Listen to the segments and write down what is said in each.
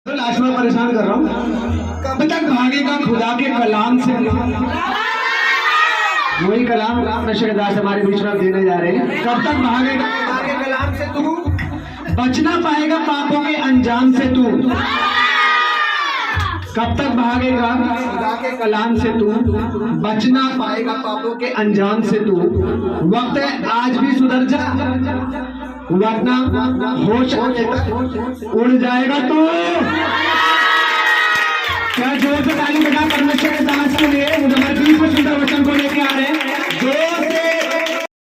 तो लास्ट में परेशान कर रहा हूँ। कब तक भागेगा खुदा के कलाम से? वही कलाम राम नशेदास हमारे बीच में देने जा रहे हैं। कब तक भागेगा खुदा के कलाम से तू? बचना पाएगा पापों के अंजाम से तू। कब तक भागेगा खुदा के कलाम से तू? बचना पाएगा पापों के अंजाम से तू। वक्त है आज भी सुधर जा, वरना होश आने तक उड़ जाएगा तू। क्या जोर से ताली बजा परमेश्वर के दास के लिए हमारे बीच में सुंदर वचन को लेके आ रहे हैं। जोर से।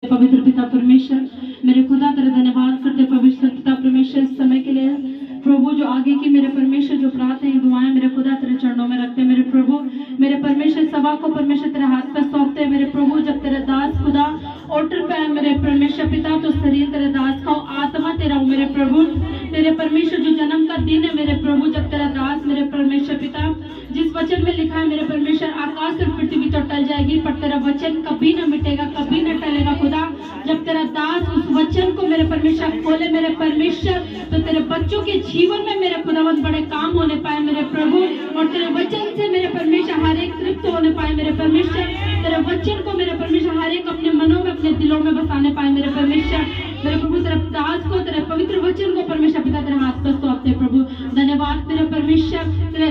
पवित्र पिता परमेश्वर, मेरे खुदा तेरा धन्यवाद करते पवित्र पिता परमेश्वर इस समय के लिए। प्रभु जो आगे की मेरे परमेश्वर जो प्रार्थना दुआएं मेरे खुदा तेरे चरणों में रखते मेरे प्रभु। मेरे परमेश्वर सभा को परमेश्वर तेरे हाथ पर सौंपते मेरे प्रभु। जब तेरे दास खुदा ओटर पे मेरे परमेश्वर पिता तो शरीर तेरे दास का आत्मा तेरा हो मेरे प्रभु। तेरे परमेश्वर जो जन्म का दिन है मेरे प्रभु, जब तेरा दास मेरे परमेश्वर पिता जिस वचन में लिखा है मेरे परमेश्वर आकाश और पृथ्वी तो टल जाएगी पर तेरा वचन कभी न मिटेगा, कभी न टलेगा खुदा। जब तेरा दास उस वचन को मेरे परमेश्वर खोले मेरे परमेश्वर, तो तेरे बच्चों के जीवन में मेरे खुदावंत बड़े काम होने पाए मेरे प्रभु। और तेरे वचन से मेरे परमेश्वर हर एक तृप्त होने पाए मेरे परमेश्वर। तेरे वचन को मेरे परमेश्वर हर एक अपने मनों में अपने दिलों में बसाने पाए मेरे परमेश्वर। मेरे प्रभु तेरे दास को तेरे पवित्र वचन को परमेश्वर पिता तेरे हाथ पर सौंपते प्रभु। धन्यवाद मेरे परमेश्वर, तेरे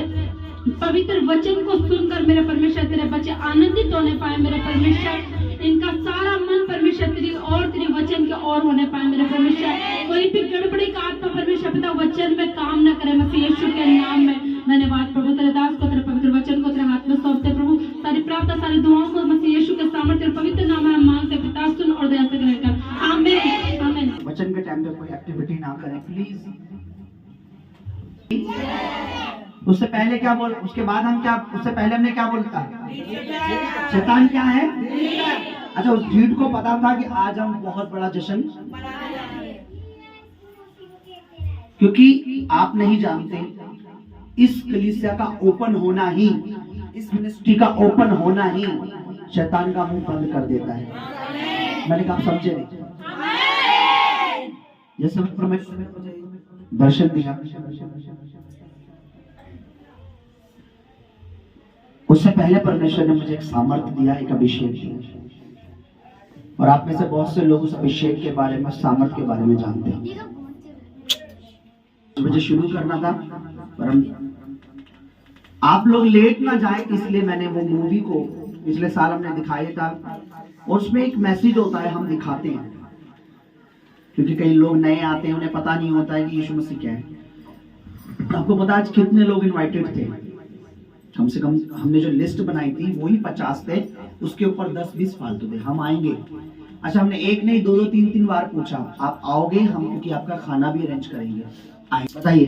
पवित्र वचन को सुनकर मेरे परमेश्वर तेरे बच्चे आनंदित होने पाए मेरे परमेश्वर। इनका सारा मन परमेश्वर तेरी और तेरे वचन के और होने पाए मेरे परमेश्वर। कोई भी गड़बड़ी का आत्मा परमेश्वर पिता वचन में काम न करे मसीह यीशु के नाम में। धन्यवाद प्रभु तेरे दास को तेरे पवित्र वचन को तेरे हाथ में सौंपते प्रभु। सारी प्रार्थना सारी दुआओं को मसीह यीशु के सामर्थ्य तेरे पवित्र नाम में मांगते पिता, सुन और दया से ग्रहण कर। आमीन आमीन। वचन के टाइम पे कोई एक्टिविटी ना करें प्लीज। उससे पहले क्या बोल, उसके बाद हम क्या, उससे पहले हमने क्या बोलता? शैतान क्या है? अच्छा, उस झूठ को पता था कि आज हम बहुत बड़ा जश्न, क्योंकि आप नहीं जानते इस कलीसिया का ओपन होना ही, इस मिनिस्ट्री का ओपन होना ही शैतान का मुंह बंद कर देता है। मैंने कहा आप समझे नहीं? जैसे दर्शन दिया, उससे पहले परमेश्वर ने मुझे एक सामर्थ्य दिया, एक अभिषेक दिया। और आप में से बहुत से लोग उस अभिषेक के बारे में, सामर्थ्य के बारे में जानते हैं। मुझे शुरू करना था पर आप लोग लेट ना जाए इसलिए मैंने वो मूवी को पिछले साल हमने दिखाया था, और उसमें एक मैसेज होता है हम दिखाते हैं, क्योंकि कई लोग नए आते हैं, उन्हें पता नहीं होता है कि यीशु मसीह क्या है। आपको पता आज कितने लोग इनवाइटेड थे? कम से कम हमने जो लिस्ट बनाई थी वही 50 थे, उसके ऊपर 10-20 फालतू थे। हम आएंगे। अच्छा, हमने एक नहीं 2-2 3-3 बार पूछा आप आओगे हम, क्योंकि आपका खाना भी अरेंज करेंगे। आए बताइए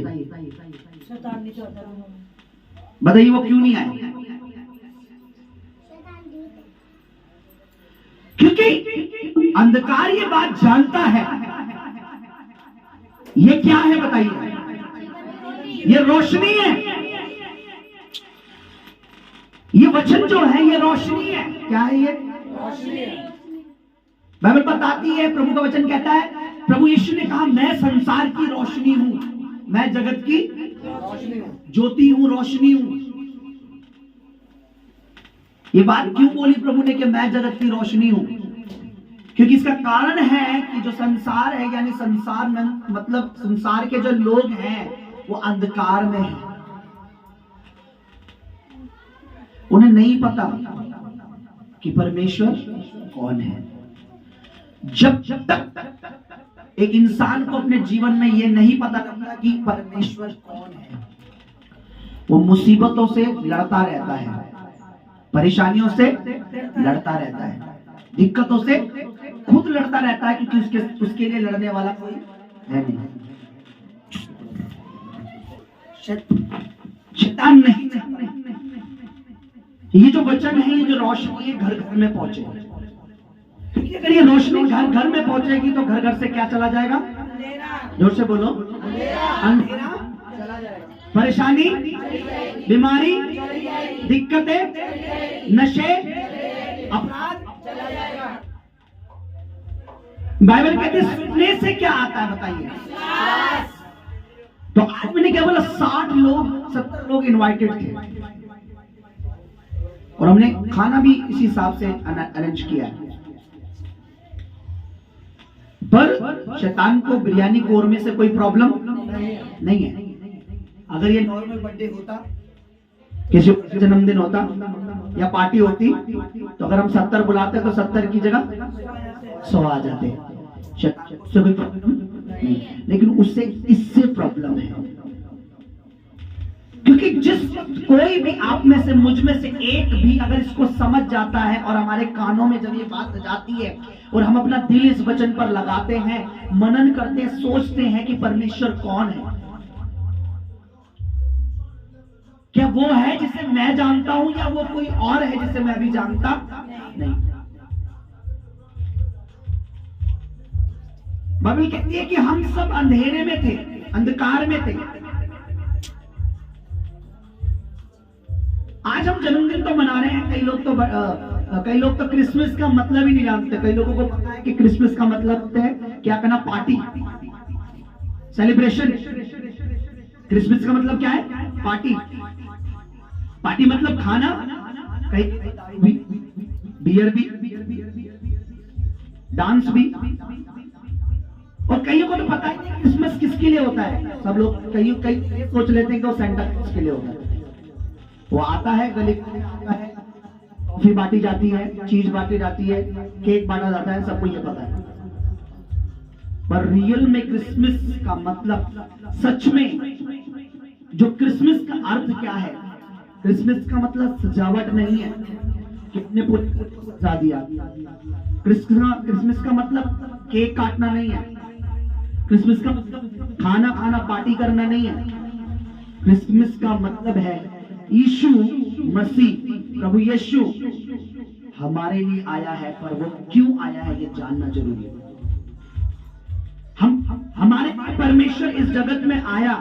बताइए वो क्यों नहीं आए? क्योंकि अंधकार ये बात जानता है ये क्या है बताइए? ये रोशनी है। ये वचन जो है ये रोशनी है। क्या है ये? रोशनी। बाइबल बताती है, प्रभु का वचन कहता है, प्रभु यीशु ने कहा मैं संसार की रोशनी हूं, मैं जगत की रोशनी हूं, ज्योति हूं, रोशनी हूं। ये बात क्यों बोली प्रभु ने कि मैं जगत की रोशनी हूं? क्योंकि इसका कारण है कि जो संसार है, यानी संसार में मतलब संसार के जो लोग हैं वो अंधकार में है। उन्हें नहीं पता कि परमेश्वर कौन है। जब तक एक इंसान को अपने जीवन में यह नहीं पता लगता कि परमेश्वर कौन है, वो मुसीबतों से लड़ता रहता है, परेशानियों से लड़ता रहता है, दिक्कतों से खुद लड़ता रहता है, क्योंकि उसके लिए लड़ने वाला कोई है नहीं। शैतान नहीं। ये जो वचन है, ये जो रोशनी है, घर घर में पहुंचे। क्योंकि अगर ये रोशनी घर घर में पहुंचेगी तो घर घर से क्या चला जाएगा? जोर से बोलो। अंधेरा चला जाएगा, परेशानी, बीमारी, दिक्कतें, नशे, अपराध चला जाएगा। बाइबल कहते हैं सुनने से क्या आता है बताइए? तो आज मैंने क्या बोला, 60 लोग 70 लोग इनवाइटेड थे और हमने खाना भी इसी हिसाब से अरेंज किया है। पर शैतान को बिरयानी कोरमे से कोई प्रॉब्लम नहीं है। अगर ये नॉर्मल बर्थडे होता, किसी का जन्मदिन होता या पार्टी होती, तो अगर हम 70 बुलाते तो 70 की जगह 100 आ जाते। शैतान को उससे कोई प्रॉब्लम नहीं, लेकिन उससे इससे प्रॉब्लम है। क्योंकि जिस कोई भी आप में से, मुझ में से एक भी अगर इसको समझ जाता है और हमारे कानों में जब ये बात जाती है और हम अपना दिल इस वचन पर लगाते हैं, मनन करते हैं, सोचते हैं कि परमेश्वर कौन है, क्या वो है जिसे मैं जानता हूं या वो कोई और है जिसे मैं भी जानता नहीं। बाइबल कहती है कि हम सब अंधेरे में थे, अंधकार में थे। आज हम जन्मदिन तो मना रहे हैं, कई लोग तो क्रिसमस का मतलब ही नहीं जानते। कई लोगों को पता है कि क्रिसमस का मतलब है क्या करना, पार्टी, सेलिब्रेशन। क्रिसमस का मतलब क्या है, पार्टी। पार्टी मतलब खाना, कहीं बियर भी, डांस भी। और कईयों को तो पता ही नहीं क्रिसमस किसके लिए होता है। सब लोग कई सोच लेते हैं कि वो सेंटा क्लॉज के लिए होता है। वो आता है, गले आता है, टॉफी बांटी जाती है, चीज बांटी जाती है, केक बांटा जाता है, सबको ये पता है। पर रियल में क्रिसमस का मतलब, सच में जो क्रिसमस का अर्थ क्या है, क्रिसमस का मतलब सजावट नहीं है कि अपने पूरे सजा दिया। क्रिसमस का मतलब केक काटना नहीं है। क्रिसमस का मतलब खाना खाना, पार्टी करना नहीं है। क्रिसमस का मतलब है यीशु मसीह, प्रभु यीशु हमारे लिए आया है। पर वो क्यों आया है ये जानना जरूरी है। हमारे परमेश्वर इस जगत में आया,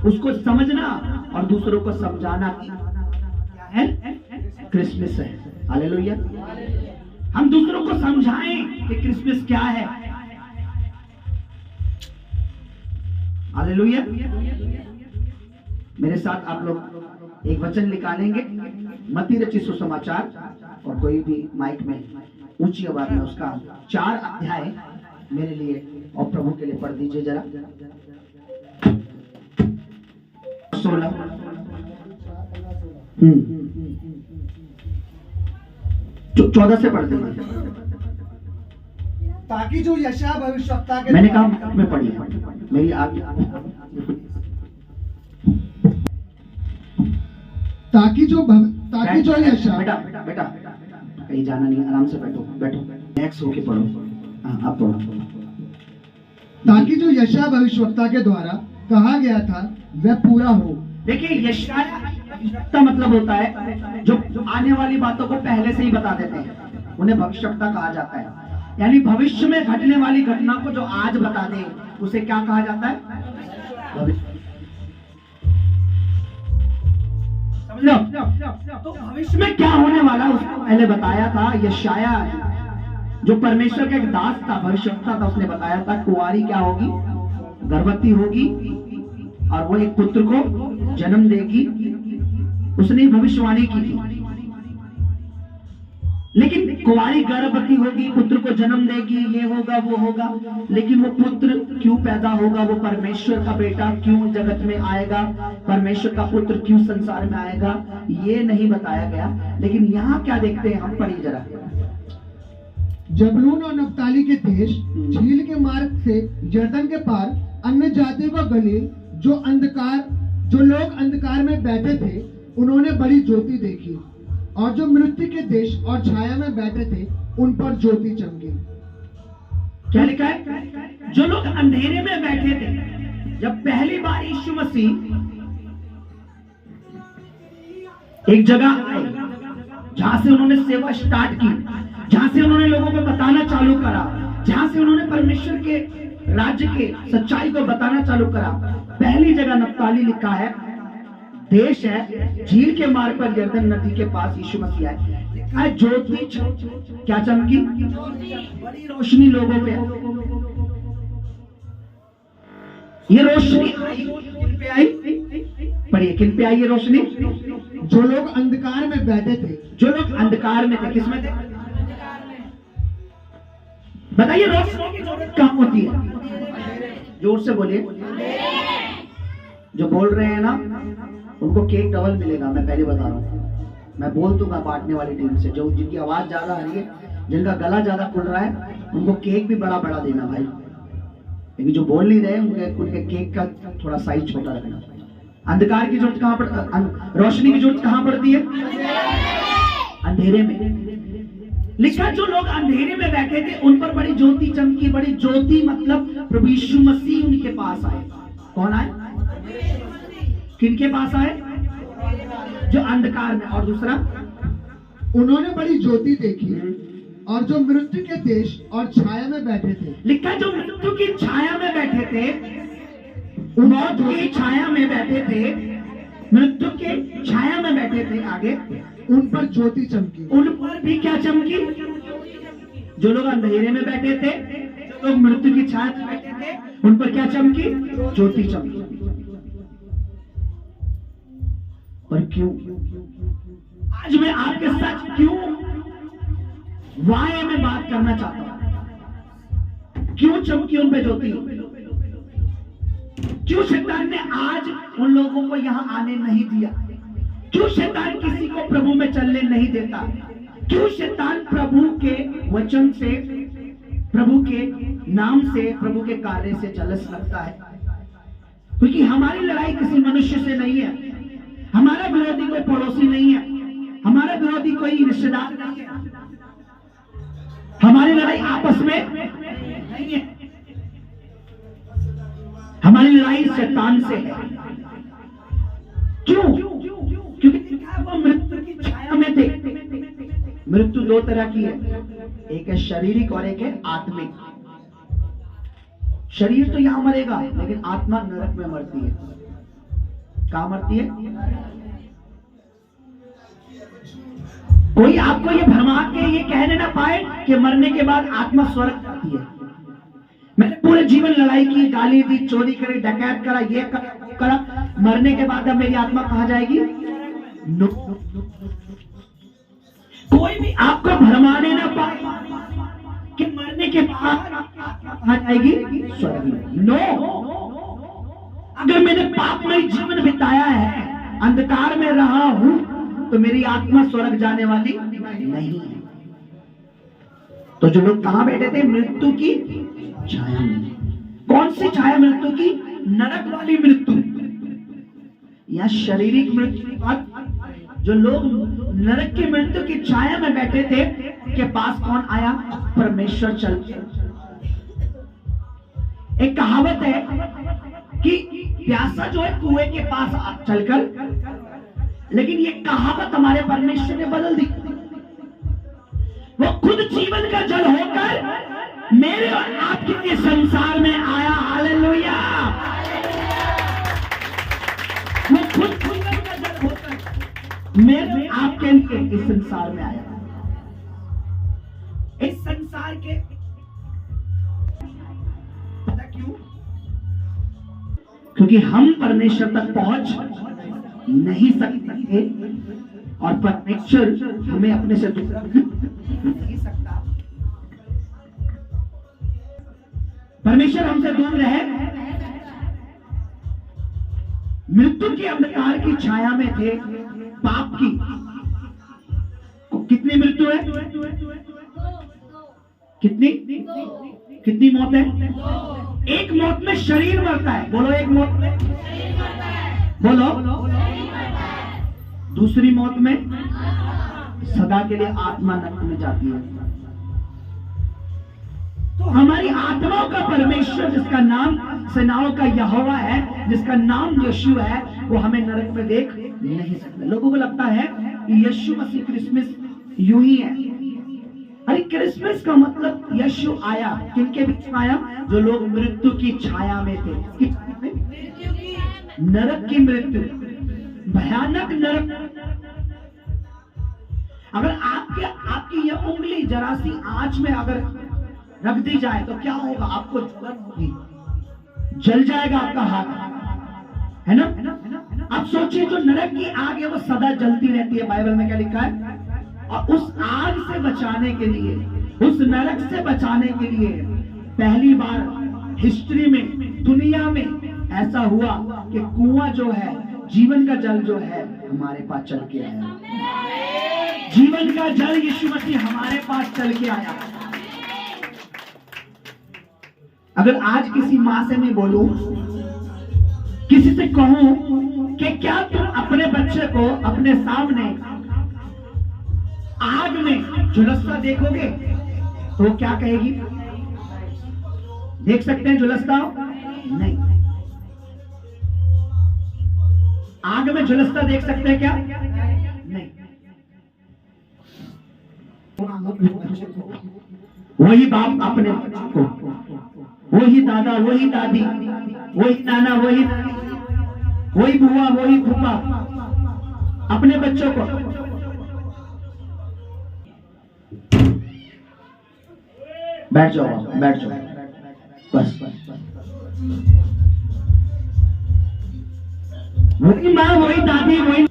उसको समझना और दूसरों को समझाना क्या है, क्रिसमस है। हालेलुया। हम दूसरों को समझाएं कि क्रिसमस क्या है। हालेलुया। मेरे साथ आप लोग एक वचन निकालेंगे, मत्ती रचित सुसमाचार, और कोई भी माइक में ऊंची आवाज में उसका 4 अध्याय मेरे लिए और प्रभु के लिए पढ़ दीजिए जरा। 16 14 से पढ़ दीजिए। ताकि जो यशायाह भविष्यवक्ता के, मैंने कहा मैं पढ़ी, मेरी आज्ञा, ताकि जो यशायाह, बेटा बेटा बेटा कहीं जाना नहीं, आराम से बैठो बैठो, नेक्स्ट होके पढ़ो। हाँ, आप पढ़ो। ताकि जो यशायाह भविष्यवक्ता के द्वारा कहा गया था वह पूरा हो। देखिए, यशायाह का मतलब होता है जो आने वाली बातों को पहले से ही बता देते हैं, उन्हें भविष्यवक्ता कहा जाता है। यानी भविष्य में घटने वाली घटना को जो आज बता दे उसे क्या कहा जाता है, समझ लो। तो भविष्य में क्या होने वाला उसको पहले बताया था यशायाह, जो परमेश्वर का एक दास था, भविष्यवक्ता था। उसने बताया था कुंवारी क्या होगी, गर्भवती होगी और वो एक पुत्र को जन्म देगी। उसने भविष्यवाणी की थी। लेकिन कुंवारी गर्भवती होगी, पुत्र को जन्म देगी, ये होगा वो होगा, लेकिन वो पुत्र क्यों पैदा होगा, वो परमेश्वर का बेटा क्यों जगत में आएगा, परमेश्वर का पुत्र क्यों संसार में आएगा, ये नहीं बताया गया। लेकिन यहाँ क्या देखते हैं हम, पढ़िए जरा। जबलून और नप्ताली के देश, झील के मार्ग से यरदन के पार, अन्य जाति व गलील, जो लोग अंधकार में बैठे थे उन्होंने बड़ी ज्योति देखी, और जो मृत्यु के देश और छाया में बैठे थे उन पर ज्योति चमकी। क्या लिखा है, जो लोग अंधेरे में बैठे थे, जब पहली बार यीशु मसीह एक जगह आए जहां से उन्होंने सेवा स्टार्ट की, जहां से उन्होंने लोगों को बताना चालू करा, जहां से उन्होंने परमेश्वर के राज्य के सच्चाई को बताना चालू करा, पहली जगह नप्ताली लिखा है, देश है, झील के मार्ग पर यरदन नदी के पास यीशु मसीह आए। लिखा है ज्योति क्या चमकी, बड़ी रोशनी लोगों पे। ये रोशनी आई किन पे आई? पढ़िए, किन पे आई ये रोशनी? जो लोग अंधकार में बैठे थे। जो लोग अंधकार में थे। किस में थे? बताइए रोशनी की जरूरत कहाँ होती है? जोर से बोलिए। जो बोल रहे हैं ना उनको केक डबल मिलेगा, मैं पहले बता रहा हूँ। मैं बोल दूंगा बांटने वाली टीम से, जो जिनकी आवाज ज्यादा आ रही है, जिनका गला ज्यादा खुल रहा है, उनको केक भी बड़ा बड़ा देना भाई। लेकिन जो बोल नहीं रहे उनके केक का थोड़ा साइज छोटा रखना। अंधकार की जरूरत कहाँ पड़ती? रोशनी की जरूरत कहाँ पड़ती है? अंधेरे में। लिखा जो लोग अंधेरे में बैठे थे उन पर बड़ी ज्योति चमकी। बड़ी ज्योति मतलब प्रभु यीशु मसीह उनके पास आए। कौन आए? किनके पास आए? जो अंधकार में। और दूसरा, उन्होंने बड़ी ज्योति देखी और जो मृत्यु के देश और छाया में बैठे थे। लिखा जो मृत्यु की छाया में बैठे थे, मौत की छाया में बैठे थे, मृत्यु के छाया में बैठे थे, आगे उन पर ज्योति चमकी। उन पर भी क्या चमकी? जो लोग अंधेरे में बैठे थे, जो लोग मृत्यु की छाया में बैठे थे, उन पर क्या चमकी? ज्योति चमकी। पर क्यों? आज मैं आपके साथ क्यों वाय में बात करना चाहता हूं। क्यों चमकी उन पे ज्योति? क्यों शैतान ने आज उन लोगों को यहां आने नहीं दिया? क्यों शैतान किसी को प्रभु में चलने नहीं देता? क्यों शैतान प्रभु के वचन से, प्रभु के नाम से, प्रभु के कार्य से जलस लगता है? क्योंकि हमारी लड़ाई किसी मनुष्य से नहीं है। हमारा विरोधी कोई पड़ोसी नहीं है, हमारा विरोधी कोई रिश्तेदार नहीं है। हमारी लड़ाई आपस में नहीं है, हमारी लड़ाई शैतान से है। क्यों? क्योंकि वो मृत्यु की छाया में थे। मृत्यु दो तरह की है, एक है शारीरिक और एक है आत्मिक। शरीर तो यहां मरेगा लेकिन आत्मा नरक में मरती है। कहां मरती है? कोई आपको ये भरमा के ये कहने ना पाए कि मरने के बाद आत्मा स्वर्ग जाती है। मैंने पूरे जीवन लड़ाई की, गाली दी, चोरी करी, डकैत करा, ये करा, मरने के बाद अब मेरी आत्मा कहां जाएगी? नो। कोई भी आपको भरमाने ना पाए कि मरने के बाद कहां जाएगी? स्वर्ग में। नो। अगर मैंने पापमय जीवन बिताया है, अंधकार में रहा हूं, तो मेरी आत्मा स्वर्ग जाने वाली नहीं है। तो जो लोग कहां बैठे थे? मृत्यु की छाया में। कौन सी छाया? मृत्यु की, नरक वाली मृत्यु या शारीरिक मृत्यु की बात। जो लोग नरक की मृत्यु की छाया में बैठे थे, के पास कौन आया? परमेश्वर चल के। एक कहावत है कि प्यासा जो है कुएं के पास चलकर, लेकिन ये कहावत हमारे परमेश्वर ने बदल दी। वो खुद जीवन का जल होकर मेरे और आपके लिए संसार में आया। हालेलुया। वो खुद जीवन का जल होकर मेरे आपके लिए इस संसार में आया। इस संसार के पता क्यों? क्योंकि हम परमेश्वर तक पहुंच नहीं सकते और परमेश्वर हमें अपने से दूर नहीं सकता। परमेश्वर हमसे दूर रहे। मृत्यु के अंधकार की छाया में थे, पाप की। कितनी मृत्यु है? कितनी मौत है? एक मौत में शरीर मरता है। बोलो, एक मौत में बोलो। दूसरी मौत में सदा के लिए आत्मा नरक में जाती है। तो हमारी आत्माओं का परमेश्वर, जिसका नाम सेनाओं का यहोवा है, जिसका नाम यीशु है, वो हमें नरक में देख नहीं सकता। लोगों को लगता है कि यीशु मसीह क्रिसमस यूं ही है। अरे क्रिसमस का मतलब यीशु आया। किनके बीच में आया? जो लोग मृत्यु की छाया में थे। नरक की मृत्यु, भयानक नरक। अगर आपकी यह उंगली जरा सी आंच में अगर रख दी जाए तो क्या होगा? आपको जलन होगी, जल जाएगा आपका हाथ, है ना। अब सोचिए जो नरक की आग है वो सदा जलती रहती है, बाइबल में क्या लिखा है, और उस आग से बचाने के लिए, उस नरक से बचाने के लिए पहली बार हिस्ट्री में, दुनिया में ऐसा हुआ कि कुआं जो है, जीवन का जल जो है हमारे पास चल के आया। जीवन का जल यीशु मसीह हमारे पास चल के आया। अगर आज किसी मां से मैं बोलूं, किसी से कहूं कि क्या तुम अपने बच्चे को अपने सामने आग में झुलसता देखोगे, तो वो क्या कहेगी? देख सकते हैं झुलसता? नहीं। आग में झुलसता देख सकते हैं क्या? नहीं। वही बाप अपने बच्चे को, वही दादा, वही दादी, वही नाना, वही बुआ, वही फूफा अपने बच्चों को बैठ जाओ, बैठ जाओ, बस। वही माँ, वही दादी, वही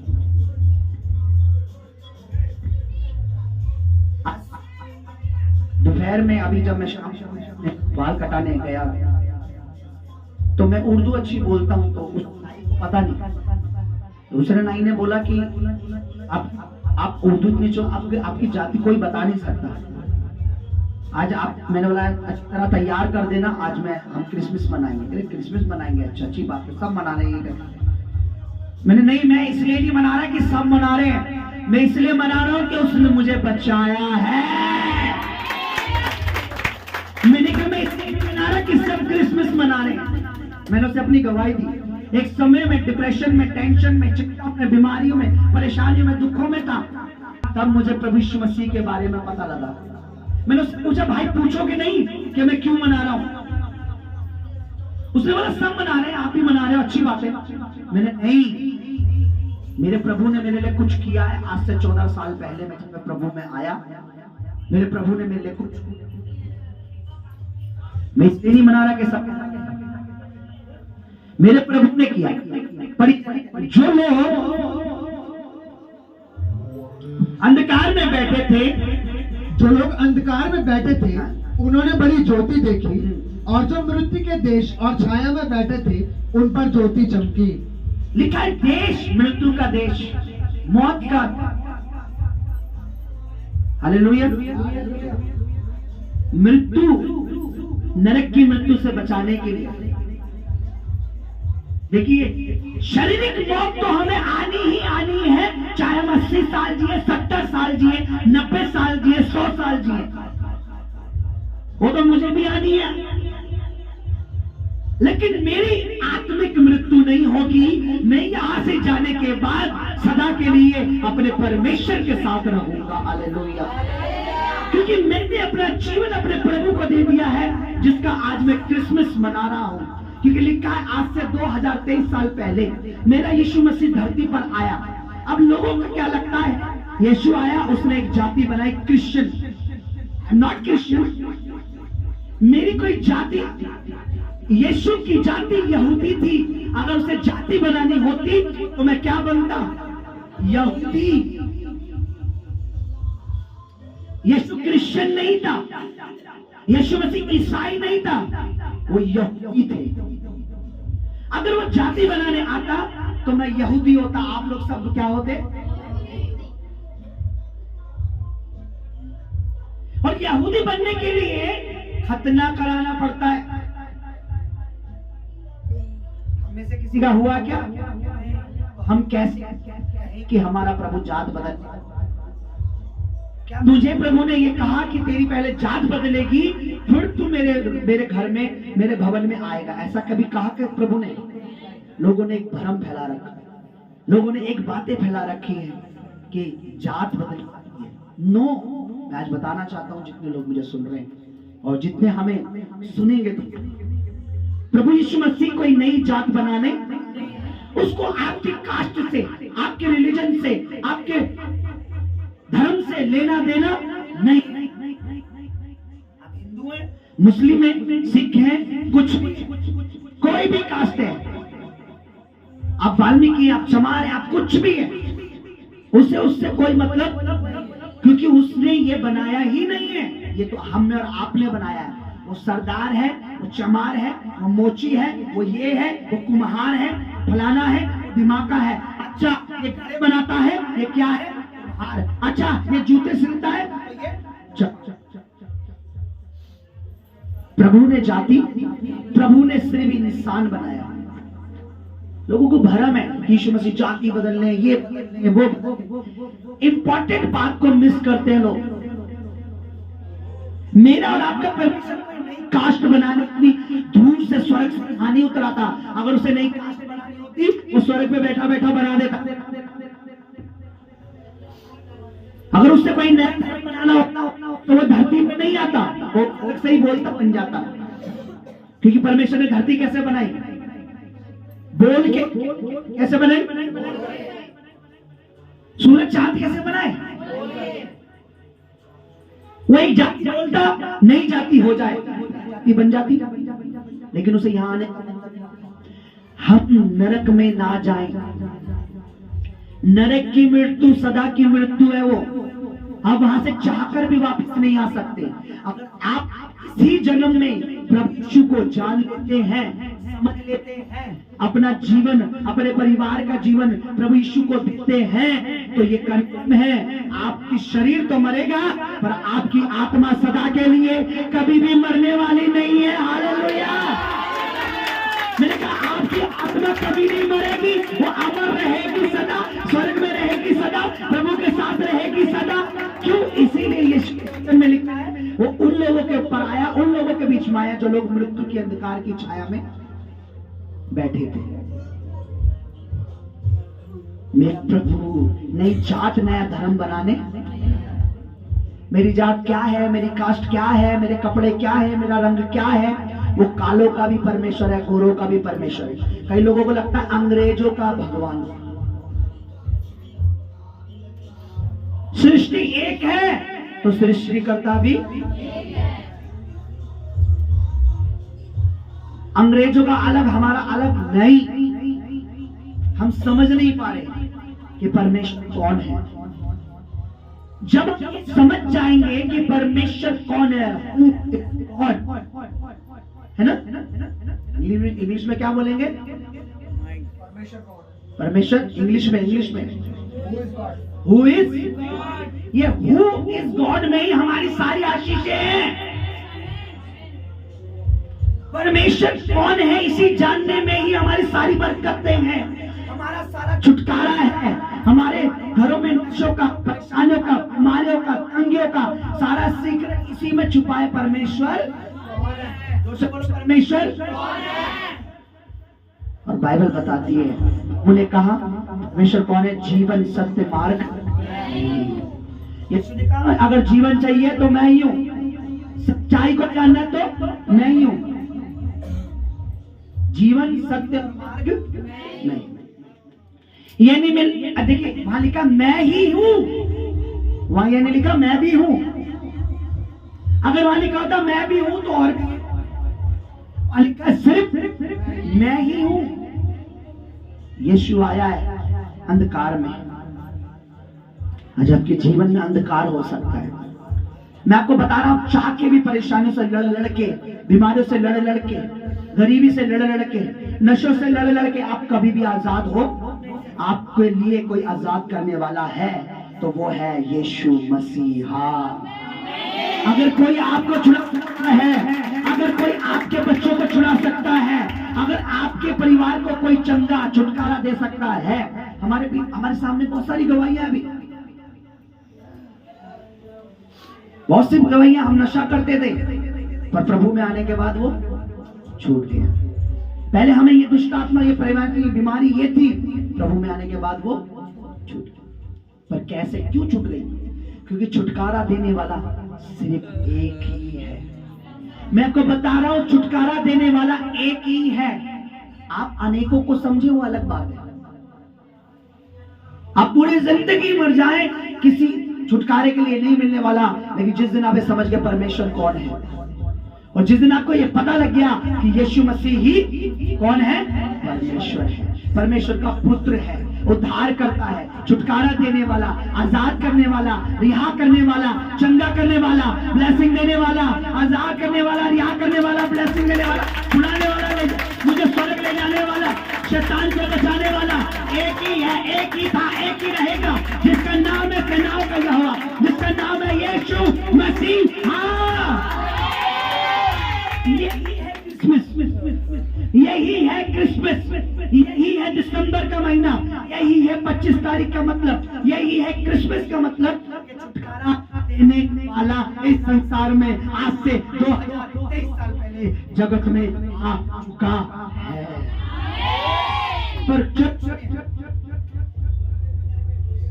दोपहर में, अभी जब मैं शाम बाल कटाने गया तो मैं उर्दू अच्छी बोलता हूँ, तो उसको पता नहीं। दूसरे नाई ने बोला कि आप उर्दू इतनी जो आपकी जाति कोई बता नहीं सकता। आज आप, मैंने बोला अच्छी तरह तैयार कर देना, आज हम क्रिसमस मनाएंगे। क्रिसमस मनाएंगे, अच्छा अच्छी बात है, सब मना रहे हैं। मैंने नहीं, मैं इसलिए नहीं मना रहा कि सब मना रहे हैं, मैं इसलिए मना रहा हूं कि उसने मुझे बचाया है। मैंने कहा मैं इसलिए नहीं मना रहा कि सब क्रिसमस मना रहे हैं। मैंने उसे अपनी गवाही दी। एक समय में डिप्रेशन में, टेंशन में, चिंता में, बीमारियों में, परेशानियों में, दुखों में था, तब मुझे प्रभु यीशु मसीह के बारे में पता लगा। मैंने उससे पूछा, भाई पूछोगे नहीं कि मैं क्यों मना रहा हूं? उसने बोला सब मना रहे हैं, आप ही मना रहे हो, अच्छी बात है। मैंने नहीं, मेरे प्रभु ने मेरे लिए कुछ किया है। आज से 14 साल पहले में जब मैं प्रभु में आया, मेरे प्रभु ने मेरे लिए कुछ, मैं इसलिए नहीं मना रहा कि सब मेरे प्रभु ने किया। पर जो लोग अंधकार में बैठे थे, जो लोग अंधकार में बैठे थे, उन्होंने बड़ी ज्योति देखी, और जो मृत्यु के देश और छाया में बैठे थे, उन पर ज्योति चमकी। लिखा है देश, मृत्यु का देश, मौत का। हालेलुया। मृत्यु, नरक की मृत्यु से बचाने के लिए, देखिए शारीरिक मौत तो हमें आनी ही आनी है, चाहे हम 80 साल जिए, 70 साल जिए, 90 साल जिए, 100 साल जिए, वो तो मुझे भी आनी है। लेकिन मेरी आत्मिक मृत्यु नहीं होगी। मैं यहां से जाने के बाद सदा के लिए अपने परमेश्वर के साथ रहूंगा। हालेलुया। क्योंकि मैंने अपना जीवन अपने प्रभु को दे दिया है, जिसका आज मैं क्रिसमस मना रहा हूं। क्योंकि लिखा है आज से 2023 साल पहले मेरा यीशु मसीह धरती पर आया। अब लोगों को क्या लगता है, यीशु आया, उसने एक जाति बनाई, क्रिश्चियन। Not Christian. मेरी कोई जाति, यीशु की जाति यहूदी थी। अगर उसे जाति बनानी होती तो मैं क्या बनता? यहूदी। यीशु क्रिश्चियन नहीं था, यीशु मसीह ईसाई नहीं था, वो यहूदी थे। अगर वो जाति बनाने आता तो मैं यहूदी होता, आप लोग सब क्या होते? और यहूदी बनने के लिए खतना कराना पड़ता है। में से किसी का हुआ क्या? हम कैसे कि हमारा प्रभु जात बदल? क्या तुझे प्रभु ने ये कहा कि तेरी पहले जात बदलेगी, फिर तू मेरे घर में, मेरे भवन में आएगा? ऐसा कभी कहा कि प्रभु ने? लोगों ने एक भ्रम फैला रखा, लोगों ने एक बातें फैला रखी है कि जात बदलती है। नो, मैं आज बताना चाहता हूं जितने लोग मुझे सुन रहे हैं और जितने हमें सुनेंगे, तो प्रभु यीशु मसीह कोई नई जात बनाने, उसको आपकी कास्ट से, आपके रिलीजन से, आपके धर्म से लेना देना नहीं। आप हिंदू हैं, मुस्लिम है, सिख है, कुछ कोई भी कास्ट है, आप वाल्मीकि, आप चमार है, आप कुछ भी है, उससे कोई मतलब, क्योंकि उसने ये बनाया ही नहीं है, ये तो हमने और आपने बनाया है। वो सरदार है, वो चमार है, वो मोची है, वो ये है, वो कुम्हार है, फलाना है, दिमागा है। अच्छा ये घड़े बनाता है, ये क्या है? अच्छा ये जूते सिलता है, प्रभु ने जाति, प्रभु ने सिर्फ इंसान बनाया। लोगों को भरम है यीशु मसीह जाति बदलने, ये बदलने, वो इंपॉर्टेंट बात को मिस करते हैं लोग। मेरा और आपका परमेश्वर कास्ट बनाने इतनी दूर से स्वर्ग से नहीं उतरा था। अगर उसे नई कास्ट बनानी होती वो स्वर्ग पे बैठा बैठा बना देता। अगर उससे कोई नया धर्म बनाना होता तो वो धरती पे नहीं आता, वो अलग से ही बोलता बन जाता। क्योंकि परमेश्वर ने धरती कैसे बनाई? बोल के। कैसे बनाई? सूरज चांद कैसे बनाए? वो एक जाति बोलता, नई जाति हो जाए, जाति बन जाती। लेकिन उसे यहां आने, हम नरक में ना जाएं। नरक की मृत्यु सदा की मृत्यु है वो। आप वहां से चाहकर भी वापस नहीं आ सकते। अगर आप इसी जन्म में प्रभु यीशु को जान लेते हैं, समझ लेते हैं, अपना जीवन, अपने परिवार का जीवन प्रभु यीशु को देते हैं, तो ये कंफर्म है, आपकी शरीर तो मरेगा पर आपकी आत्मा सदा के लिए कभी भी मरने वाली नहीं है। हालेलुया। मैंने कहा आपकी आत्मा कभी नहीं मरेगी, वो अमर रहेगी सदा, स्वर्ग में रहेगी सदा, प्रभु के साथ रहेगी सदा। क्यों? इसीलिए ये में लिखा है, वो उन लोगों के ऊपर आया, उन लोगों के बीच में आया जो लोग मृत्यु के अंधकार की छाया में बैठे थे। मेरे प्रभु नई जात, नया धर्म बनाने, मेरी जात क्या है, मेरी कास्ट क्या है, मेरे कपड़े क्या है, मेरा रंग क्या है, वो कालों का भी परमेश्वर है, गोरों का भी परमेश्वर है। कई लोगों को लगता है अंग्रेजों का भगवान। सृष्टि एक है तो सृष्टिकर्ता भी अंग्रेजों का अलग, हमारा अलग नहीं। हम समझ नहीं पा रहे कि परमेश्वर कौन है। जब हम समझ जाएंगे कि परमेश्वर कौन है, है ना? इंग्लिश में क्या बोलेंगे? परमेश्वर। इंग्लिश में हु इज, ये हु इज गॉड में ही हमारी सारी आशीषें हैं। परमेश्वर कौन है इसी जानने में ही हमारी सारी बरकतें हैं, हमारा सारा छुटकारा है। हमारे घरों में नशों का, परेशानियों का, बीमारियों का, तंगियों का सारा सीक्रेट इसी में छुपा है। परमेश्वर परमेश्वर। और बाइबल बताती है, उन्हें कहा परमेश्वर कौन है? जीवन, सत्य, मार्ग। यीशु ने कहा अगर जीवन चाहिए तो मैं ही हूं, सच्चाई को जानना है तो मैं ही हूं। जीवन, सत्य, मार्ग नहीं। ये नहीं मिल, देखिए वहां लिखा मैं ही हूं, वहां ये नहीं लिखा मैं भी हूं। अगर वहां लिखा होता मैं भी हूं तो और भी, वहां लिखा सिर्फ मैं ही हूं। यीशु आया है अंधकार में। आज आपके जीवन में अंधकार हो सकता है। मैं आपको बता रहा हूं, चाह के भी परेशानियों से लड़ के, बीमारियों से लड़ के, गरीबी से लड़ के, नशों से लड़ के आप कभी भी आजाद हो। आपके लिए कोई आजाद करने वाला है तो वो है यीशु मसीहा। अगर कोई आपको छुड़ा सकता है, अगर कोई आपके बच्चों को छुड़ा सकता है, अगर आपके परिवार को कोई चंगा छुटकारा दे सकता है, हमारे सामने बहुत सारी गवाहियां अभी, बहुत सी गवाहियां। हम नशा करते थे पर प्रभु में आने के बाद वो छूट गया। पहले हमें ये दुष्ट आत्मा, ये परिवार की बीमारी ये थी, प्रभु में आने के बाद वो छूट गई। पर कैसे, क्यों छूट गई? क्योंकि छुटकारा देने वाला सिर्फ एक ही है। मैं आपको बता रहा हूं, छुटकारा देने वाला एक ही है। आप अनेकों को समझे वो अलग बात है। आप पूरी जिंदगी मर जाएं, किसी छुटकारे के लिए नहीं मिलने वाला। लेकिन जिस दिन आप समझ गए परमेश्वर कौन है, और जिस दिन आपको ये पता लग गया कि यीशु मसीह ही कौन है, परमेश्वर है, परमेश्वर का पुत्र है, उद्धार करता है, छुटकारा देने वाला, आजाद करने वाला, रिहा करने वाला, चंगा करने वाला, ब्लेसिंग देने वाला, आजाद करने वाला, रिहा करने वाला, ब्लेसिंग देने वाला, छुड़ाने वाला, मुझे स्वर्ग ले जाने वाला, शैतान से बचाने वाला एक ही है, एक ही था, एक ही रहेगा, जिसका नाम है सेनाओं का यहोवा, जिसका नाम है यीशु मसीह। हाँ, यही है क्रिसमस, यही है क्रिसमस, यही है दिसंबर का महीना, यही है 25 तारीख का मतलब, यही है क्रिसमस का मतलब, छुटकारा देने वाला इस संसार में आज से 2023 साल पहले जगत में आ चुका है। पर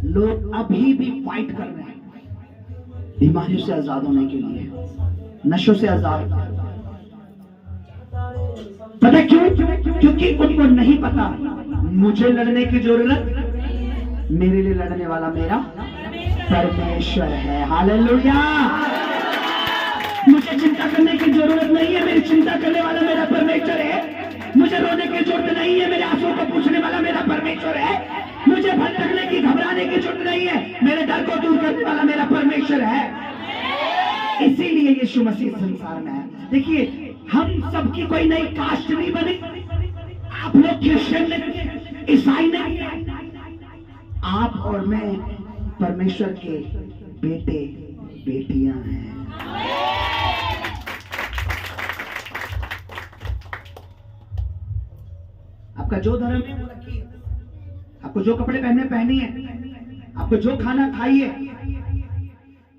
लोग अभी भी फाइट कर रहे हैं बीमारियों से आजाद होने के लिए, नशों से आजाद। पता क्यों? क्योंकि उनको नहीं पता मुझे लड़ने की जरूरत, मेरे लिए लड़ने वाला मेरा परमेश्वर है। हालेलुया। मुझे चिंता करने की जरूरत नहीं है, मेरी चिंता करने वाला मेरा परमेश्वर है। मुझे रोने की जरूरत नहीं है, मेरे आंसुओं को पूछने वाला मेरा परमेश्वर है। मुझे भटकने की, घबराने की जरूरत नहीं है, मेरे डर को दूर करने वाला मेरा परमेश्वर है। इसीलिए यीशु मसीह संसार में है। देखिए, हम सबकी कोई नई कास्ट नहीं बनी, आप लोग क्रिश्चियन नहीं, ईसाई नहीं, आप और मैं परमेश्वर के बेटे बेटियां हैं। आपका जो धर्म है वो रखिए, आपको जो कपड़े पहने पहनिए, आपको जो खाना खाइए,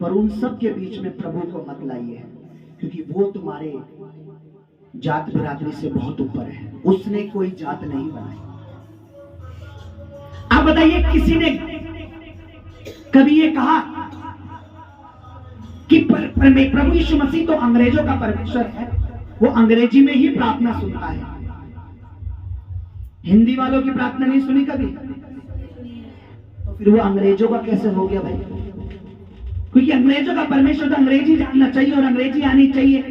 पर उन सब के बीच में प्रभु को मत लाइए, क्योंकि वो तुम्हारे जात बिरादरी से बहुत ऊपर है। उसने कोई जात नहीं बनाई। आप बताइए, किसी ने कभी ये कहा कि प्रभु यीशु मसीह तो अंग्रेजों का परमेश्वर है, वो अंग्रेजी में ही प्रार्थना सुनता है, हिंदी वालों की प्रार्थना नहीं सुनी कभी? तो फिर वो अंग्रेजों का कैसे हो गया भाई? क्योंकि अंग्रेजों का परमेश्वर तो अंग्रेजी जानना चाहिए और अंग्रेजी आनी चाहिए।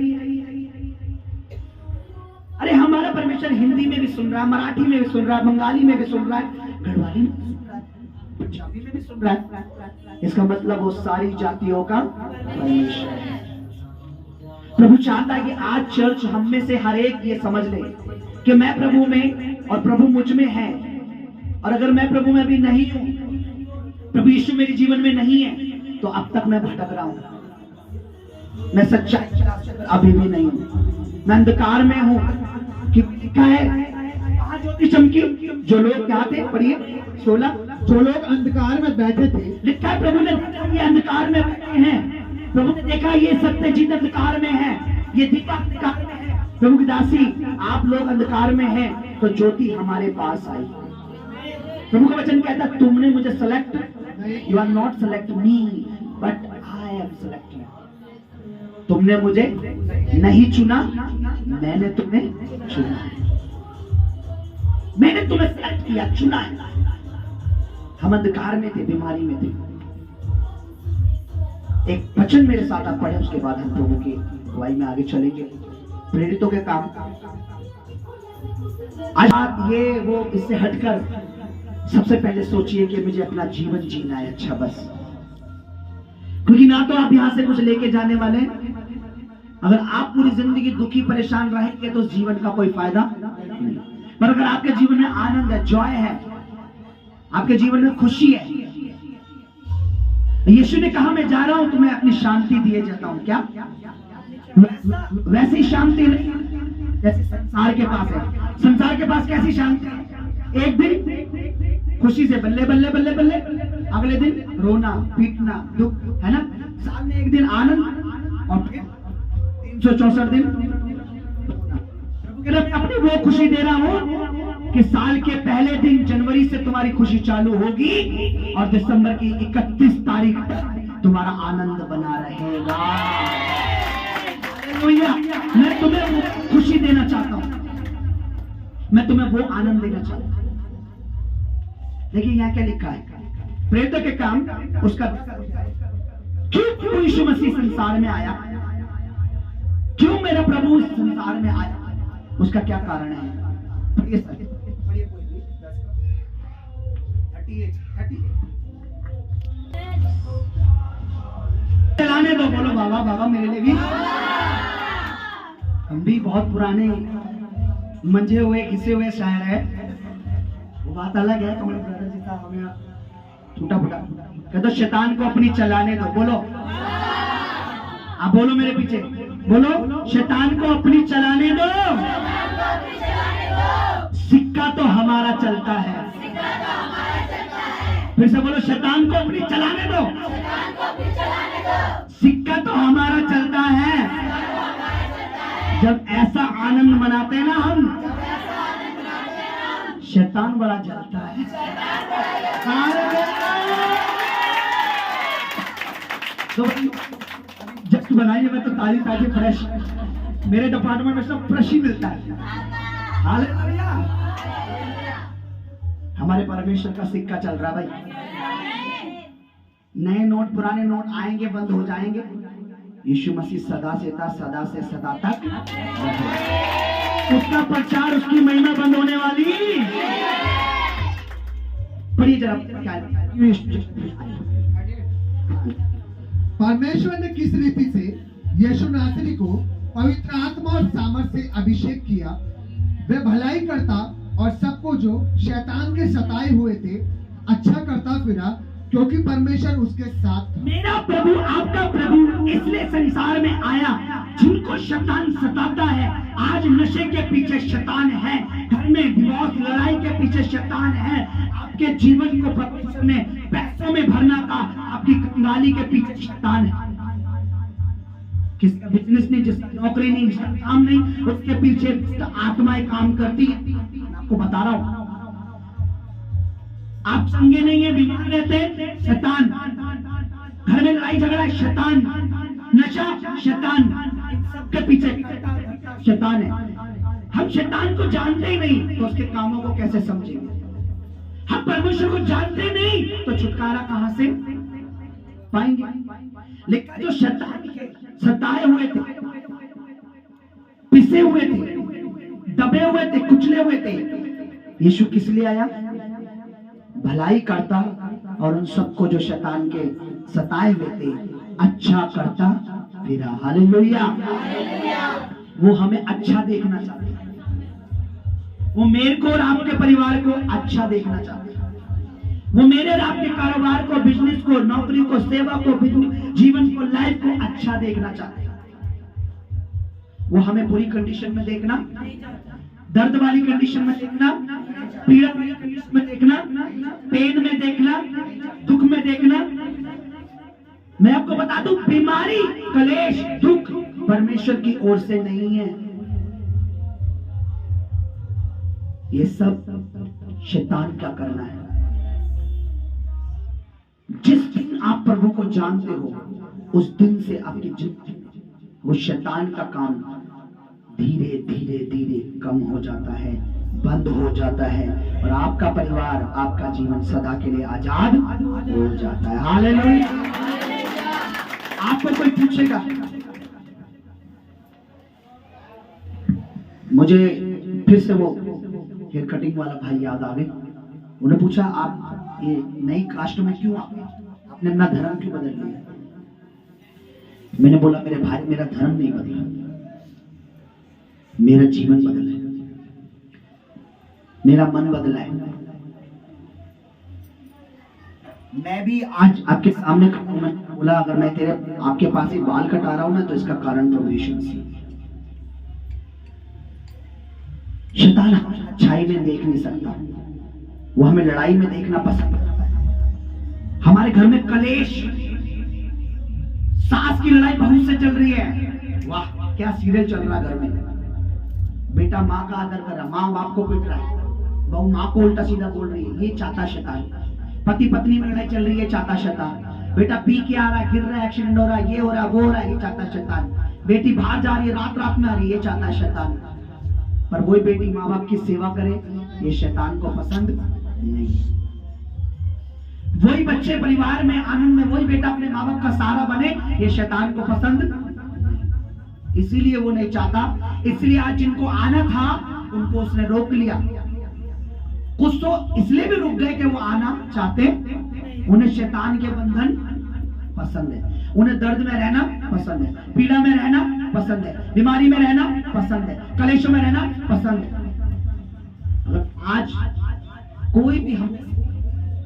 अरे हमारा परमेश्वर हिंदी में भी सुन रहा है, मराठी में भी सुन रहा है, बंगाली में भी सुन रहा है, गढ़वाली में भी सुन रहा है, पंजाबी में भी सुन रहा है। इसका मतलब वो सारी जातियों का परमेश्वर है। प्रभु चाहता है कि आज चर्च हम में से हर एक ये समझ ले कि मैं प्रभु में और प्रभु मुझ में है, और अगर मैं प्रभु में भी नहीं हूं, प्रभु यीशु मेरे जीवन में नहीं है, तो अब तक मैं भटक रहा हूं, मैं सच्चाई के रास्ते पर अभी भी नहीं हूं, मैं अंधकार में हूं। कि लिखा है, कहां ज्योति चमकी, जो लोग क्या थे, पढ़िए 16, जो लोग अंधकार में बैठे थे, लिखा है प्रभु ने देखा ये अंधकार में बैठे हैं, प्रभु ने देखा ये सत्यजीत अंधकार में है, ये दीपक अंधकार में है। प्रभु की दासी, आप लोग अंधकार में हैं, तो ज्योति हमारे पास आई। प्रभु का वचन कहता है, तुमने मुझे select, you are not select me but I am selected. तुमने मुझे नहीं चुना, मैंने तुम्हें चुना है, मैंने तुम्हें सेलेक्ट किया, चुना है। हम अंधकार में थे, बीमारी में थे। एक वचन मेरे साथ आप पढ़े, उसके बाद हम प्रभु की अगुवाई में आगे चलेंगे। प्रेरितों के काम, आज ये वो इससे हटकर सबसे पहले सोचिए कि मुझे अपना जीवन जीना है, अच्छा बस। क्योंकि ना तो आप यहां से कुछ लेके जाने वाले हैं। अगर आप पूरी जिंदगी दुखी परेशान रहेंगे तो जीवन का कोई फायदा नहीं। पर अगर आपके जीवन में आनंद है, जॉय है, आपके जीवन में खुशी है, यीशु ने कहा मैं जा रहा हूं, तुम्हें अपनी शांति दिए जाता हूं। क्या वैसी शांति नहीं जैसे संसार के पास है। संसार के पास कैसी शांति है? एक दिन खुशी से बल्ले बल्ले बल्ले बल्ले, अगले दिन रोना पीटना दुख, है ना। साल में एक दिन आनंद और फिर 364 दिन। प्रभु कह रहा मैं अपनी वो खुशी दे रहा हूं कि साल के पहले दिन जनवरी से तुम्हारी खुशी चालू होगी और दिसंबर की 31 तारीख तक तुम्हारा आनंद बना रहेगा। मैं तुम्हें वो खुशी देना चाहता हूं, मैं तुम्हें वो आनंद देना चाहता हूं। देखिए यहां क्या लिखा है, प्रेरितों के काम उसका क्यों यीशु मसीह संसार में आया। क्यों मेरा प्रभु इस संसार में आया, उसका क्या कारण है? पढ़िए सर, पढ़िए कोई भी 38 चलाने दो, बोलो बाबा बाबा मेरे लिए भी। हम भी बहुत पुराने मंजे हुए घिसे हुए शायर है, वो बात अलग है। कमल ब्रदर जी का हमें टूटा फूटा कहते शैतान को अपनी चलाने दो, बोलो आप बोलो मेरे पीछे, बोलो शैतान को अपनी चलाने दो, सिक्का तो हमारा चलता है। फिर से बोलो शैतान को अपनी चलाने दो, सिक्का तो हमारा चलता है। जब ऐसा आनंद मनाते हैं ना हम, शैतान बड़ा जलता है। तो जस्ट बनाइए, मैं तो ताजी ताजी फ्रेश, मेरे डिपार्टमेंट में सब फ्रेश ही मिलता है। हालेलुया, हमारे परमेश्वर का सिक्का चल रहा भाई। नए नोट पुराने नोट आएंगे, बंद हो जाएंगे। यीशु मसीह सदा से था, सदा से सदा तक उसका प्रचार, उसकी महिमा बंद होने वाली। पढ़िए जरा, परमेश्वर ने किस रीति से यीशु नासरी को पवित्र आत्मा और सामर्थ्य से अभिषेक किया, वे भलाई करता और सबको जो शैतान के सताए हुए थे अच्छा करता फिरा, क्योंकि परमेश्वर उसके साथ। मेरा प्रभु आपका प्रभु इसलिए संसार में आया, जिनको शैतान सताता है। आज नशे के पीछे शैतान है, घर में डिवोर्स लड़ाई के पीछे शैतान है, आपके जीवन को परमेश्वर ने पैसों में भरना था, आपकी कंगाली के पीछे शैतान है। किसका बिजनेस नहीं, जिसका नौकरी नहीं, जिसका काम नहीं, उसके पीछे आत्माएं काम करती है। मैं आपको बता रहा हूं, आप संगे नहीं है, बीमार रहते शैतान, घर में लड़ाई झगड़ा शैतान, नशा शैतान, सबके पीछे शैतान है। हम शैतान को जानते ही नहीं तो उसके कामों को कैसे समझेंगे? हम परमेश्वर को जानते नहीं तो छुटकारा कहां से पाएंगे? लेकिन जो शैतान के सताए हुए थे, पिसे हुए थे, दबे हुए थे, कुचले हुए थे, यीशु किस लिए आया? भलाई करता और उन सबको जो शैतान के सताए हुए थे अच्छा करता फिरा। हालेलुया, वो हमें अच्छा देखना चाहते हैं, वो मेरे को और आपके परिवार को अच्छा देखना चाहते हैं, वो मेरे और आपके कारोबार को, बिजनेस को, नौकरी को, सेवा को, जीवन को, लाइफ को अच्छा देखना चाहते हैं। वो हमें बुरी कंडीशन में देखना, दर्द वाली कंडीशन में देखना, पीड़ा वाली कंडीशन में देखना, पेन में देखना, दुख में देखना। मैं आपको बता दूं, बीमारी, कलेश, दुख परमेश्वर की ओर से नहीं है, ये सब शैतान का करना है। जिस दिन आप प्रभु को जानते हो, उस दिन से आपकी जिंदगी वो शैतान का काम धीरे धीरे धीरे कम हो जाता है, बंद हो जाता है, और आपका परिवार, आपका जीवन सदा के लिए आजाद हो जाता है। हालेलुया। आपको कोई पूछेगा, मुझे फिर से वो हेयर कटिंग वाला भाई याद आ गए। उन्होंने पूछा, आप ये नई कास्ट में क्यों आ गए, आपने अपना धर्म क्यों बदल लिया? मैंने बोला, मेरे भाई मेरा धर्म नहीं बदला, मेरा जीवन बदला है, मेरा मन बदला है। मैं भी आज आपके सामने बोला, अगर मैं तेरे आपके पास ही बाल कटा रहा हूं ना, तो इसका कारण प्रभु यीशु मसीह। शैतान हमें अच्छाई में देख नहीं सकता, वो हमें लड़ाई में देखना पसंद करता है। हमारे घर में कलेश, सास की लड़ाई बहू से चल रही है, वाह क्या सीरियल चल रहा घर में। बेटा माँ का आदर कर रहा, माँ बाप को पीट रहा है, बहू माँ को उल्टा सीधा बोल रही है, ये चाहता शैतान। पति पत्नी में लड़ाई चल रही है, चाहता शैतान। बेटा पी के आ रहा है, गिर रहा है, एक्सीडेंट हो रहा है, ये हो रहा है, वो हो रहा है, ये चाहता शैतान। बेटी बाहर जा रही है, रात रात में आ रही है, ये चाहता शैतान। पर वही बेटी माँ बाप की सेवा करे, ये शैतान को पसंद नहीं। वही बच्चे परिवार में आनंद में, वही बेटा अपने माँ बाप का सहारा बने, ये शैतान को पसंद। इसीलिए वो नहीं चाहता, इसलिए आज जिनको आना था उनको उसने रोक लिया। कुछ तो इसलिए भी रुक गए कि वो आना चाहते, उन्हें शैतान के बंधन पसंद है, उन्हें दर्द में रहना पसंद है, पीड़ा में रहना पसंद है, बीमारी में रहना पसंद है, कलेशों में रहना पसंद है। अगर आज कोई भी हम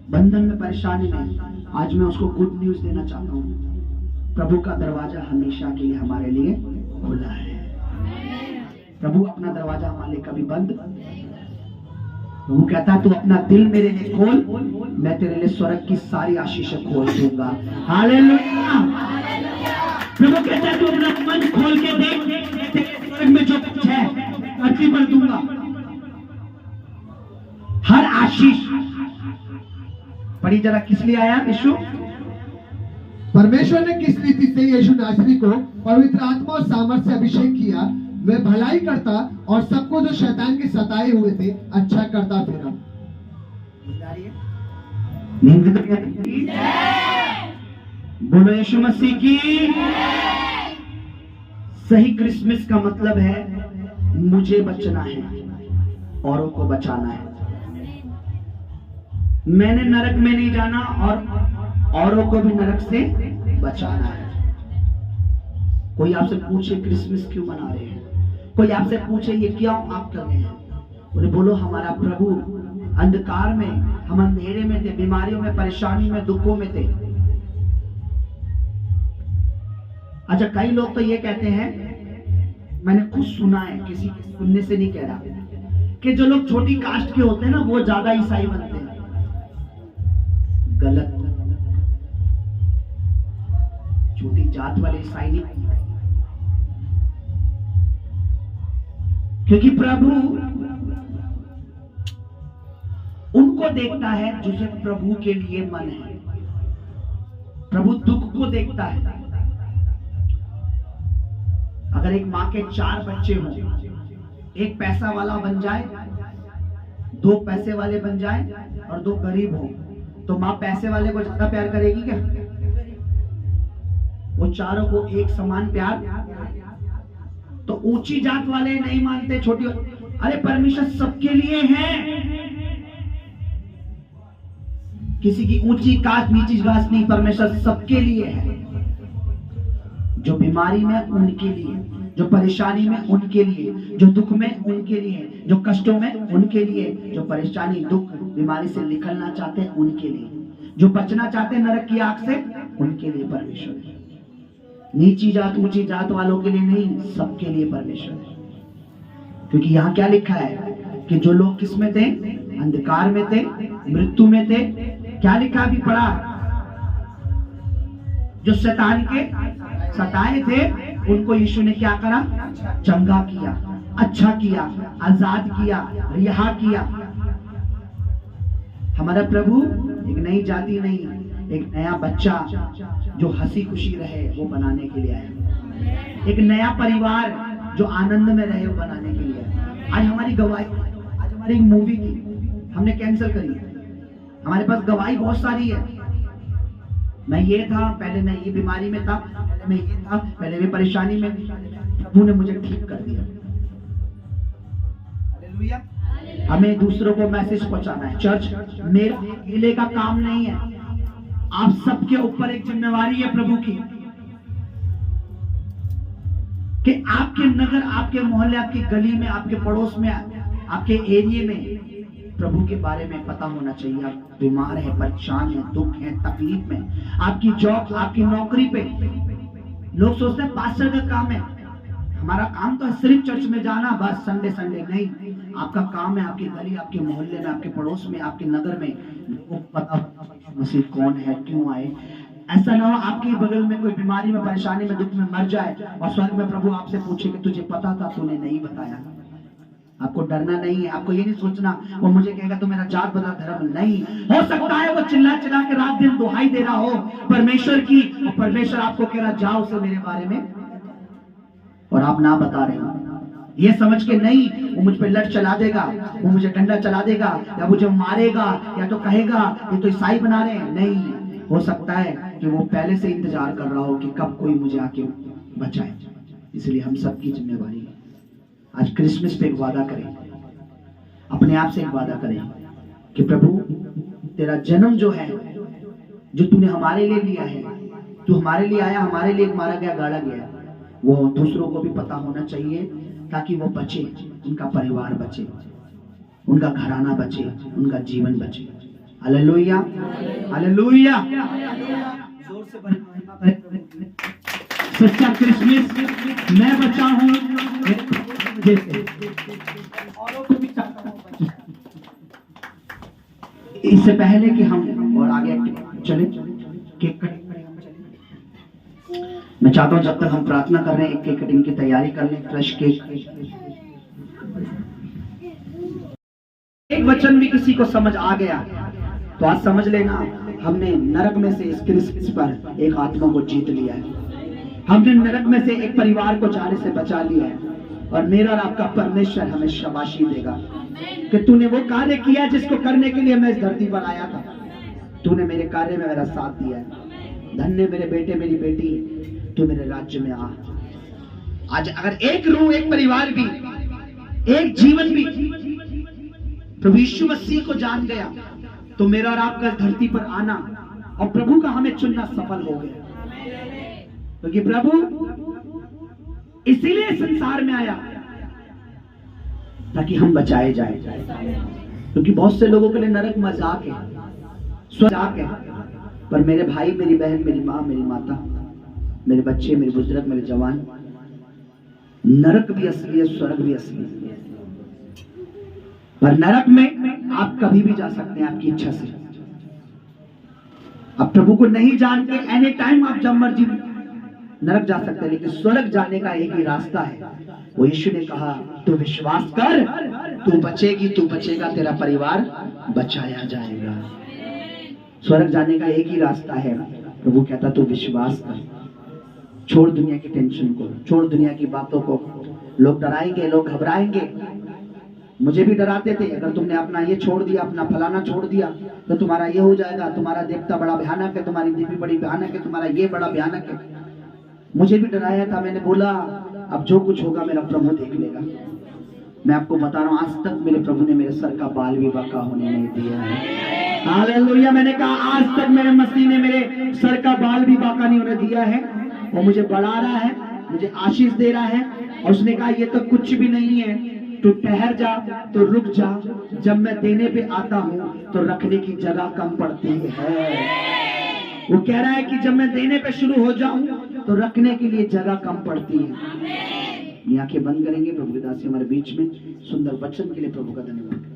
बंधन में, परेशानी में, आज मैं उसको गुड न्यूज देना चाहता हूँ। प्रभु का दरवाजा हमेशा के लिए हमारे लिए खुला है। प्रभु अपना दरवाजा हमारे लिए कभी बंद। प्रभु कहता तू अपना दिल मेरे लिए खोल, मैं तेरे लिए स्वर्ग की सारी आशीषें खोल दूंगा। हालेलुया। प्रभु कहता है तू अपना मन खोल के देख, मैं तेरे स्वर्ग में जो कुछ है धरती पर दूंगा। हर आशीष पढ़ी जरा, किस लिए आया यीशु? परमेश्वर ने किस रीति से यीशु नासरी को पवित्र आत्मा और सामर्थ्य से अभिषेक किया, वह भलाई करता और सबको जो शैतान के सताए हुए थे अच्छा करता फिरा। बोलो यीशु मसीह की। सही क्रिसमस का मतलब है मुझे बचना है, औरों को बचाना है। मैंने नरक में नहीं जाना और औरों को भी नरक से बचाना है। कोई आपसे पूछे क्रिसमस क्यों मना रहे हैं, कोई आपसे पूछे ये क्यों आप कर रहे हैं, उन्हें बोलो हमारा प्रभु अंधकार में, हम अंधेरे में थे, बीमारियों में, परेशानी में, दुखों में थे। अच्छा, कई लोग तो ये कहते हैं, मैंने खुद सुना है, किसी के सुनने से नहीं कह रहा, कि जो लोग छोटी कास्ट के होते हैं ना वो ज्यादा ईसाई बनते हैं। गलत। छोटी जात वाले ईसाई नहीं, क्योंकि प्रभु उनको देखता है जिसे प्रभु के लिए मन है। प्रभु दुख को देखता है। अगर एक मां के 4 बच्चे हों, एक पैसा वाला बन जाए, 2 पैसे वाले बन जाए और 2 गरीब हो, तो मां पैसे वाले को ज्यादा प्यार करेगी क्या? वो चारों को एक समान प्यार। तो ऊंची जात वाले नहीं मानते, छोटी, अरे परमेश्वर सबके लिए है। किसी की ऊंची कास्ट नीची कास्ट नहीं, परमेश्वर सबके लिए है। जो बीमारी में उनके लिए, जो परेशानी में उनके लिए, जो दुख में उनके लिए, जो कष्टों में उनके लिए, जो परेशानी, दुख, बीमारी से निकलना चाहते हैं उनके लिए, जो बचना चाहते हैं नरक की आग से उनके लिए परमेश्वर है। नीची जात ऊंची जात वालों के लिए नहीं, सबके लिए परमेश्वर है। क्योंकि यहाँ क्या लिखा है कि जो लोग किस में थे? अंधकार में थे, मृत्यु में थे। क्या लिखा अभी पढ़ा? जो शैतान के सताए थे उनको यीशु ने क्या करा? चंगा किया, अच्छा किया, आजाद किया, रिहा किया। हमारा प्रभु एक नई जाति नहीं, एक नया बच्चा जो हंसी खुशी रहे वो बनाने के लिए आया। एक नया परिवार जो आनंद में रहे वो बनाने के लिए आया। आज हमारी गवाही, आज हमारी एक मूवी थी, हमने कैंसिल करी। हमारे पास गवाही बहुत सारी है। मैं ये था, पहले मैं ये बीमारी में था, पहले मैं ये था, पहले मैं परेशानी में, प्रभु ने मुझे ठीक कर दिया। हालेलुया। हमें दूसरों को मैसेज पहुंचाना है। चर्च मेरे अकेले का काम नहीं है, आप सबके ऊपर एक जिम्मेवारी है प्रभु की, कि आपके नगर, आपके मोहल्ले, आपकी गली में, आपके पड़ोस में, आपके एरिया में प्रभु के बारे में पता होना चाहिए। आप बीमार है, परेशान है, दुख है, तकलीफ में, आपकी जॉब, आपकी नौकरी पे लोग सोचते हैं पास्टर का काम है, हमारा काम तो है सिर्फ चर्च में जाना, बस संडे संडे नहीं। आपका काम है आपकी गली, आपके मोहल्ले में, आपके पड़ोस में, आपके नगर में लोगों को पता मसीह कौन है, क्यों आए। ऐसा ना हो आपके बगल में कोई बीमारी में, परेशानी में, दुख में मर जाए और स्वर्ग में प्रभु आपसे पूछे कि तुझे पता था, तूने नहीं बताया। आपको डरना नहीं है, आपको ये नहीं सोचना वो मुझे कहेगा तो मेरा जात बता धर्म नहीं। हो सकता है वो चिल्ला चिल्ला के रात दिन दुहाई दे रहा हो परमेश्वर की, और परमेश्वर आपको कह रहा जाओ उसे मेरे बारे में, और आप ना बता रहे हो। ये समझ के नहीं वो मुझ पे लठ चला देगा, वो मुझे डंडा चला देगा, या मुझे मारेगा, या तो कहेगा ये तो ईसाई बना रहे हैं। नहीं, हो सकता है कि वो पहले से इंतजार कर रहा हो कि कब कोई मुझे आके बचाए। इसलिए हम सबकी जिम्मेवारी है आज क्रिसमस पे एक वादा करें, अपने आप से एक वादा करें कि प्रभु तेरा जन्म जो है, जो तूने हमारे लिए लिया है, तू हमारे लिए आया, हमारे लिए मारा गया, गाड़ा गया, वो दूसरों को भी पता होना चाहिए ताकि वो बचे, उनका परिवार बचे, उनका घराना बचे, उनका जीवन बचे। Hallelujah, hallelujah. जोर से सच्चा क्रिसमस मैं बचा हूं जैसे औरों को भी चाहता हूं। इससे पहले कि हम और आगे चले, केक कटिंग मैं चाहता हूं जब तक हम प्रार्थना कर रहे हैं, एक केक कटिंग की तैयारी कर लें। फ्रेश केक, एक वचन भी किसी को समझ आ गया तो आज समझ लेना हमने नरक में से इस क्रिसमस पर एक आत्मा को जीत लिया है। हमने नरक में से एक परिवार को जाने से बचा लिया है और मेरा और आपका परमेश्वर हमें शाबाशी देगा कि तूने वो कार्य किया जिसको करने के लिए मैं इस धरती पर आया था। तूने मेरे कार्य में मेरा साथ दिया है। धन्य मेरे बेटे, मेरी बेटी, तू मेरे राज्य में आ। आज अगर एक रूह, एक परिवार भी, एक जीवन भी प्रभु यीशु मसीह को जान गया तो मेरा और आपका धरती पर आना और प्रभु का हमें चुनना सफल हो गया, क्योंकि प्रभु इसीलिए संसार में आया ताकि हम बचाए जाए। क्योंकि बहुत से लोगों के लिए नरक मजाक है, स्वजाक है, पर मेरे भाई, मेरी बहन, मेरी माँ, मेरी माता, मेरे बच्चे, मेरे बुजुर्ग, मेरे जवान, नरक भी असली है, स्वर्ग भी असली है। पर नरक में आप कभी भी जा सकते हैं आपकी इच्छा से। आप प्रभु को नहीं जान के एनी टाइम आप जब मर्जी नरक जा सकते हैं, लेकिन स्वर्ग जाने का एक ही रास्ता है। वो यीशु ने कहा तू विश्वास कर, तू बचेगी, तू बचेगा, तेरा परिवार बचाया जाएगा। स्वर्ग जाने का एक ही रास्ता है। प्रभु कहता तू विश्वास कर, छोड़ दुनिया की टेंशन को, छोड़ दुनिया की बातों को। लोग डराएंगे, लोग घबराएंगे, मुझे भी डराते थे, अगर तुमने अपना ये छोड़ दिया, अपना फलाना छोड़ दिया तो तुम्हारा ये हो जाएगा, तुम्हारा देवता बड़ा भयानक है, तुम्हारी देवी बड़ी भयानक है, तुम्हारा ये बड़ा भयानक है। मुझे भी डराया था। मैंने बोला अब जो कुछ होगा मेरा प्रभु देख लेगा। मैं आपको बता रहा हूँ, आज तक मेरे प्रभु ने मेरे सर का बाल भी बांका होने नहीं दिया है। हालेलुया। मैंने कहा आज तक मेरे मसीह ने मेरे सर का बाल भी बांका नहीं होने दिया है। वो मुझे बढ़ा रहा है, मुझे आशीष दे रहा है, और उसने कहा ये तो कुछ भी नहीं है, तो ठहर जा, तो रुक जा, जब मैं देने पे आता हूँ तो रखने की जगह कम पड़ती है। वो कह रहा है कि जब मैं देने पे शुरू हो जाऊं तो रखने के लिए जगह कम पड़ती है। आंखें बंद करेंगे। प्रभु की दासी हमारे बीच में, सुंदर वचन के लिए प्रभु का धन्यवाद।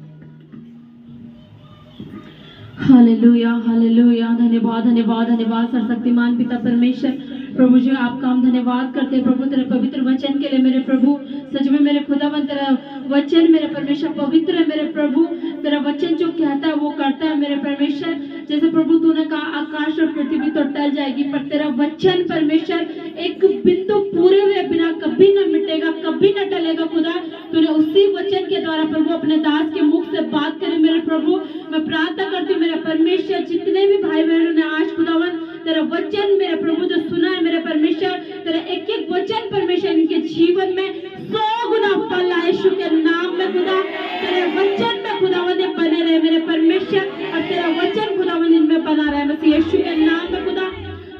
Hallelujah, hallelujah. धन्यवाद, धन्यवाद, धन्यवाद सर्वशक्तिमान पिता परमेश्वर। प्रभु जी आपका हम धन्यवाद करते हैं प्रभु तेरे पवित्र वचन के लिए। मेरे प्रभु सच में मेरे खुदावन तेरा वचन मेरे परमेश्वर पवित्र है। मेरे प्रभु तेरा वचन जो कहता है वो करता है मेरे परमेश्वर। जैसे प्रभु तूने कहा आकाश और पृथ्वी तो टल जाएगी, पर तेरा वचन परमेश्वर एक बिंदु पूरे हुए बिना कभी न मिटेगा, कभी न टलेगा। खुदा तूने उसी वचन के द्वारा प्रभु अपने दास के मुख से बात करी। मेरे प्रभु मैं प्रार्थना करती हूँ मेरे परमेश्वर, जितने भी भाई बहनों ने आज खुदावन तेरा वचन मेरे प्रभु जो सुना है मेरे परमेश्वर, तेरा एक एक वचन परमेश्वर इनके जीवन में 100 गुना फल आए यीशु के नाम में। खुदा तेरे वचन में खुदावन बने रहे मेरे परमेश्वर, और तेरा वचन खुदावन इनमें बना रहे मसीह यीशु के नाम में। खुदा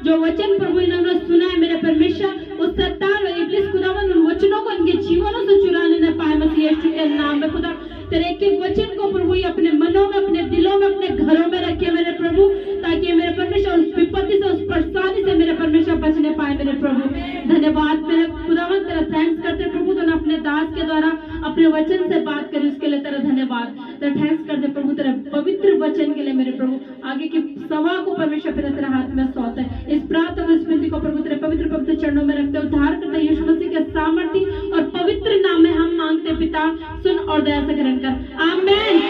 जो वचन प्रभु इन्होंने सुना है मेरे परमेश्वर, उस शैतान और इब्लिस खुदावन उन वचनों को इनके जीवनों से चुराने न पाए मसीह यीशु के नाम में। खुदा तेरे एक एक वचन को प्रभु ये अपने मनों में, अपने दिलों में, अपने घरों में रखे मेरे प्रभु, ताकि मेरे परमेश्वर उस विपत्ति से, उस परेशानी से मेरे परमेश्वर बचने पाए मेरे प्रभु। धन्यवाद मेरे खुदावन, तेरा थैंक्स करते प्रभु तूने अपने दास के द्वारा अपने वचन से बात करी, उसके लिए तेरा धन्यवाद। तेरा थैंक्स करते प्रभु तेरे पवित्र वचन के लिए मेरे प्रभु। आगे की सभा को परमेश्वर फिर तेरे हाथ में सौंपते हैं। इस प्रार्थना स्मृति को प्रभु तेरे पवित्र पवित्र चरणों में रखते उद्धार करते यीशु मसीह के सामर्थ्य और पवित्र नाम में हम मांगते पिता, सुन और दया से ग्रहण कर। आमीन।